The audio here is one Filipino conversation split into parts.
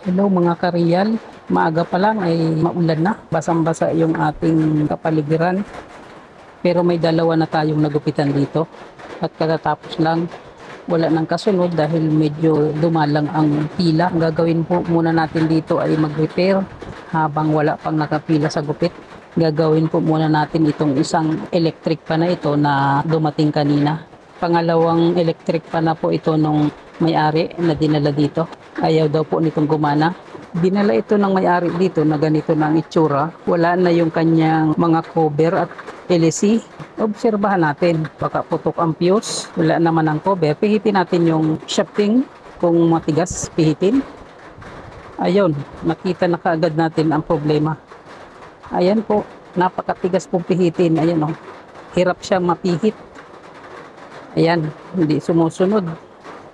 Hello mga kareal, maaga pa lang ay maulan na, basang-basa yung ating kapaligiran. Pero may dalawa na tayong nagupitan dito at katatapos lang, wala nang kasunod dahil medyo dumalang ang pila. Ang gagawin po muna natin dito ay mag-repair habang wala pang nakapila sa gupit. Gagawin po muna natin itong isang electric pa na ito na dumating kanina. Pangalawang electric pa na po ito nung may-ari na dinala dito. Ayaw daw po nitong gumana. Dinala ito ng may-ari dito na ganito ng itsura. Wala na yung kanyang mga cover at LC. Obserbahan natin. Baka putok ang fuse. Wala naman ang cover. Pihitin natin yung shafting. Kung matigas, pihitin. Ayun, nakita na kaagad natin ang problema. Ayan po, napakatigas pong pihitin. Ayan o, hirap siyang mapihit. Ayan, hindi sumusunod.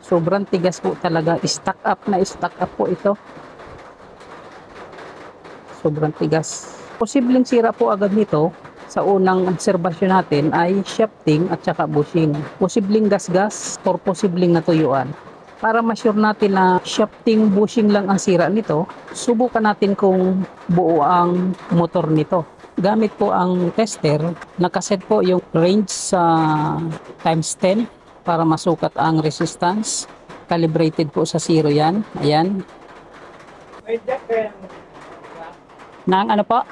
Sobrang tigas po talaga. Stack up po ito. Sobrang tigas. Posibleng sira po agad nito sa unang obserbasyon natin ay shafting at saka bushing. Posibleng gasgas or posibleng natuyuan. Para ma-sure natin na shafting, bushing lang ang sira nito, subukan natin kung buo ang motor nito. Gamit po ang tester, nakaset po yung range sa times 10 para masukat ang resistance. Calibrated po sa 0 yan. Ayan. Nang ano po?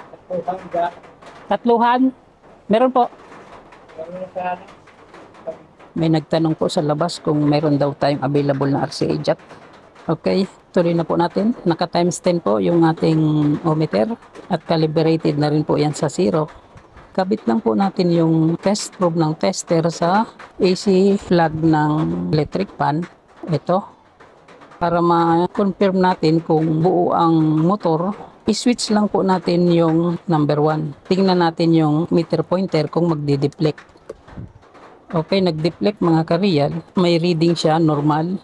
Tatluhan? Meron po. May nagtanong po sa labas kung meron daw tayong available na RCA jack. Okay, tuloy na po natin. Naka times 10 po yung ating ohmmeter at calibrated na rin po yan sa 0. Kabit lang po natin yung test probe ng tester sa AC plug ng electric fan. Ito. Para ma-confirm natin kung buo ang motor, i-switch lang po natin yung number 1. Tingnan natin yung meter pointer kung magdi-deflect. Okay, nag-deflect mga kareal. May reading siya, normal.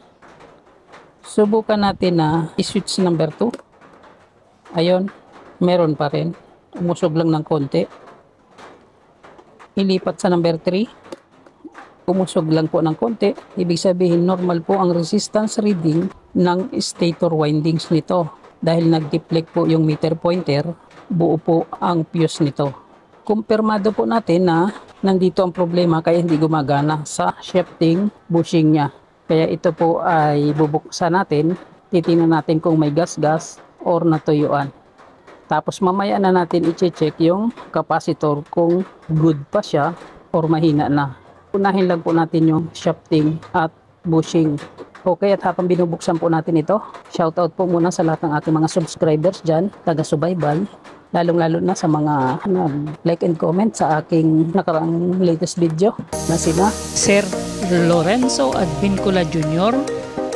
Subukan natin na i-switch number 2. Ayun, meron pa rin. Umusog lang ng konti. Ilipat sa number 3. Umusog lang po ng konti. Ibig sabihin, normal po ang resistance reading ng stator windings nito. Dahil nag-deflect po yung meter pointer, buo po ang fuse nito. Kumpirmado po natin na nandito ang problema kaya hindi gumagana sa shifting bushing niya. Kaya ito po ay bubuksan natin. Titingnan natin kung may gas-gas or natuyuan. Tapos mamaya na natin i-check yung capacitor kung good pa siya or mahina na. Unahin lang po natin yung shifting at bushing. Okay, at habang binubuksan po natin ito, shoutout po muna sa lahat ng ating mga subscribers dyan, taga-subaybay. Lalong-lalo na sa mga like and comment sa aking nakaraang latest video na sina Sir Lorenzo Advincula Jr.,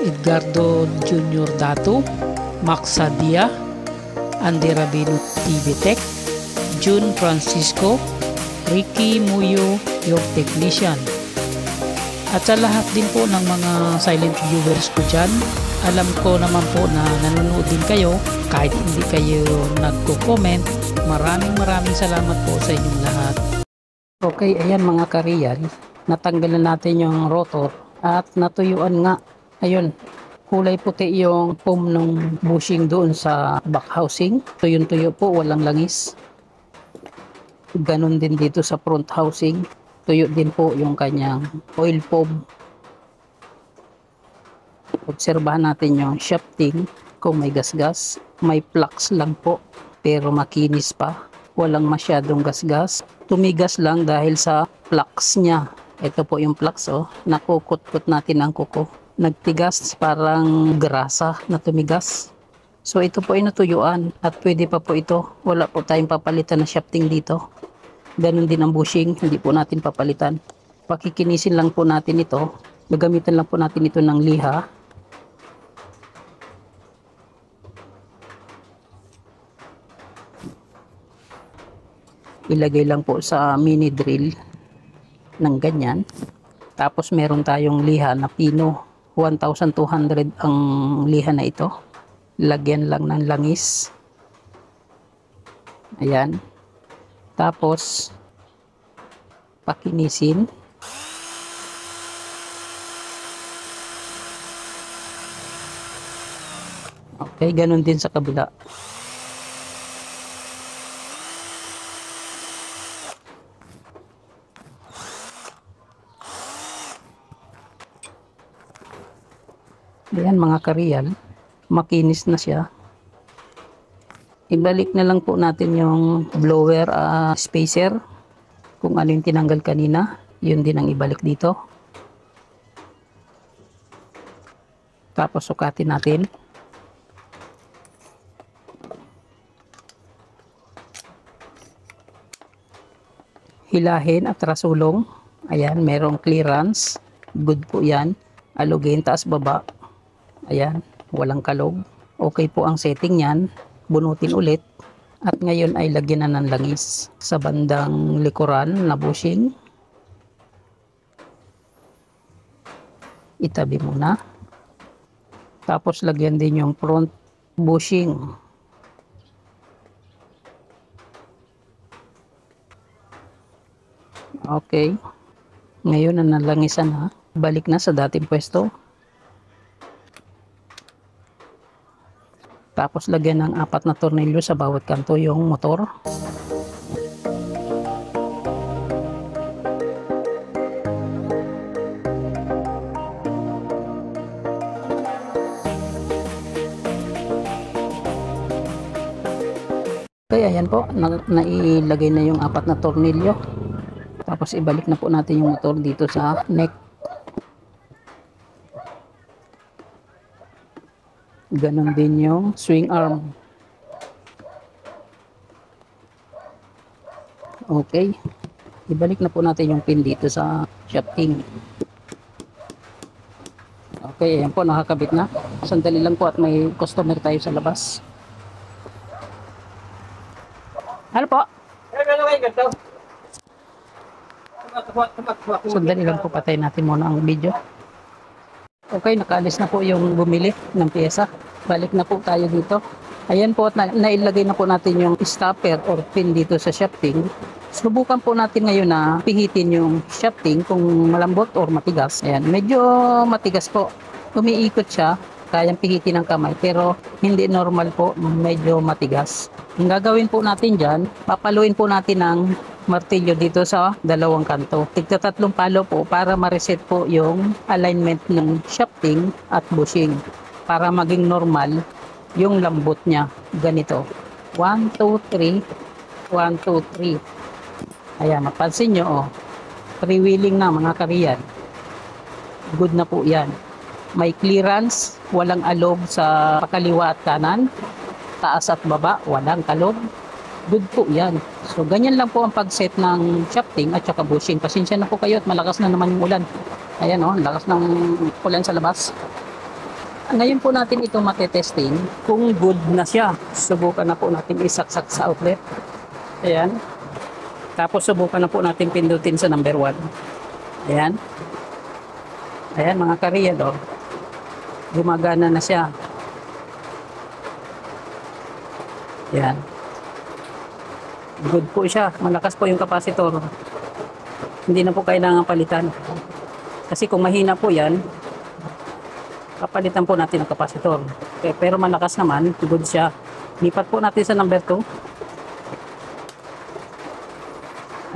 Edgardo Jr. Dato, Max Sadia, Andy Rabino TV Tech, June Francisco, Ricky Muyo, your technician. At sa lahat din po ng mga silent viewers ko dyan, alam ko naman po na nanonood din kayo kahit hindi kayo nagko-comment. Maraming salamat po sa inyong lahat. Okay, ayan mga kareal, natanggal na natin yung rotor at natuyuan nga. Ayun, kulay puti yung foam ng bushing doon sa back housing. Tuyong-tuyo po, walang langis. Ganon din dito sa front housing. Tuyo din po yung kanyang oil foam. Obserbahan natin yung shafting kung may gas-gas. May flux lang po pero makinis pa. Walang masyadong gas-gas. Tumigas lang dahil sa flux niya. Ito po yung flux, oh. Nakukut-kut natin ang kuko. Nagtigas, parang grasa na tumigas. So ito po ay natuyuan at pwede pa po ito. Wala po tayong papalitan na shafting dito. Ganun din ang bushing, hindi po natin papalitan. Pakikinisin lang po natin ito. Gagamitan lang po natin ito ng liha. Ilagay lang po sa mini drill ng ganyan. Tapos meron tayong liha na pino. 1,200 ang liha na ito. Lagyan lang ng langis. Ayan. Tapos pakinisin. Okay, ganun din sa kabila. Ayan mga kariyal, makinis na siya. Ibalik na lang po natin yung blower spacer. Kung ano yung tinanggal kanina, yun din ang ibalik dito. Tapos sukatin natin. Hilahin at rasulong. Ayan, merong clearance. Good po yan. Alugin, taas baba. Ayan, walang kalog. Okay po ang setting yan. Bunutin ulit. At ngayon ay lagyan na ng langis sa bandang likuran na bushing. Itabi muna. Tapos lagyan din yung front bushing. Okay. Ngayon na nalangisan na. Balik na sa dating pwesto. Tapos lagyan ng 4 na tornilyo sa bawat kanto yung motor. Okay, ayan po. Nailagay na yung 4 na tornilyo. Tapos ibalik na po natin yung motor dito sa neck. Ganon din yung swing arm. Okay. Ibalik na po natin yung pin dito sa shafting. Okay, ayan po, nakakabit na. Sandali lang po at may customer tayo sa labas. Ano po? Sandali lang po, patay natin muna ang video. Okay, nakaalis na po yung bumili ng pyesa. Balik na po tayo dito. Ayan po, at nailagay na po natin yung stopper or pin dito sa shafting. Subukan po natin ngayon na pihitin yung shafting kung malambot or matigas. Ayan, medyo matigas po. Umiikot siya, kayang pihitin ng kamay, pero hindi normal po, medyo matigas. Ang gagawin po natin dyan, papaluin po natin ng martilyo dito sa dalawang kanto. Tigta 3 palo po para ma-reset po yung alignment ng shafting at bushing. Para maging normal yung lambot niya. Ganito. 1, 2, 3. 1, 2, 3. Ayan, mapansin nyo, oh. Freewheeling na mga kariyan. Good na po yan. May clearance, walang alog sa pakaliwa at kanan. Taas at baba, walang kalog. Good po yan. So, ganyan lang po ang pag-set ng shafting at saka bushing. Pasensya na po kayo at malakas na naman yung ulan. Ayan o, lakas ng ulan sa labas. Ngayon po natin ito matetesting kung good na siya. Subukan na po natin isaksak sa outlet. Ayan. Tapos subukan na po natin pindutin sa number 1. Ayan. Ayan mga kariyad o. Gumagana na siya. Ayan. Good po siya. Malakas po yung kapasitor. Hindi na po kailangan palitan. Kasi kung mahina po yan, kapalitan po natin ang kapasitor. Okay, pero malakas naman, good siya. Lipat po natin sa number 2.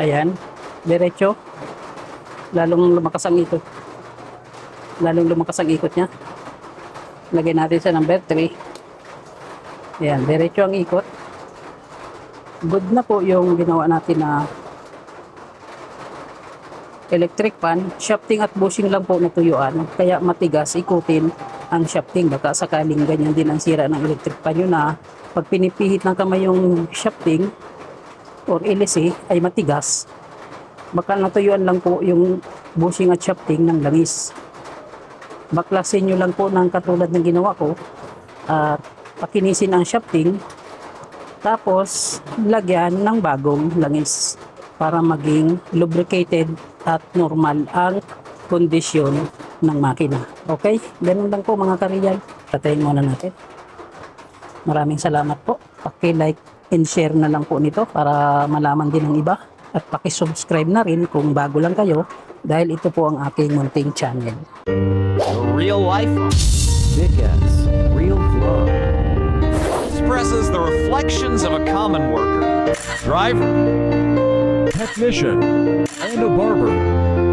Ayan. Diretso. Lalong lumakas ang ikot. Lalong lumakas ang ikot niya. Lagay natin sa number 3. Ayan. Diretso ang ikot. Good na po yung ginawa natin na electric pan. Shafting at bushing lang po natuyuan. Kaya matigas, ikutin ang shafting. Baka sakaling ganyan din ang sira ng electric pan yun na pag pinipihit ng kamay yung shafting or LSA ay matigas. Baka natuyuan lang po yung bushing at shafting ng langis. Baklasin nyo lang po ng katulad ng ginawa ko at pakinisin ang shafting. Tapos, lagyan ng bagong langis para maging lubricated at normal ang kondisyon ng makina. Okay? Ganun lang po mga kariyan. Patayin muna natin. Maraming salamat po. Paki-like and share na lang po nito para malaman din ng iba. At paki-subscribe na rin kung bago lang kayo dahil ito po ang aking munting channel. Real life, big ass, real vlog. reflections of a common worker. Driver, technician, and a barber.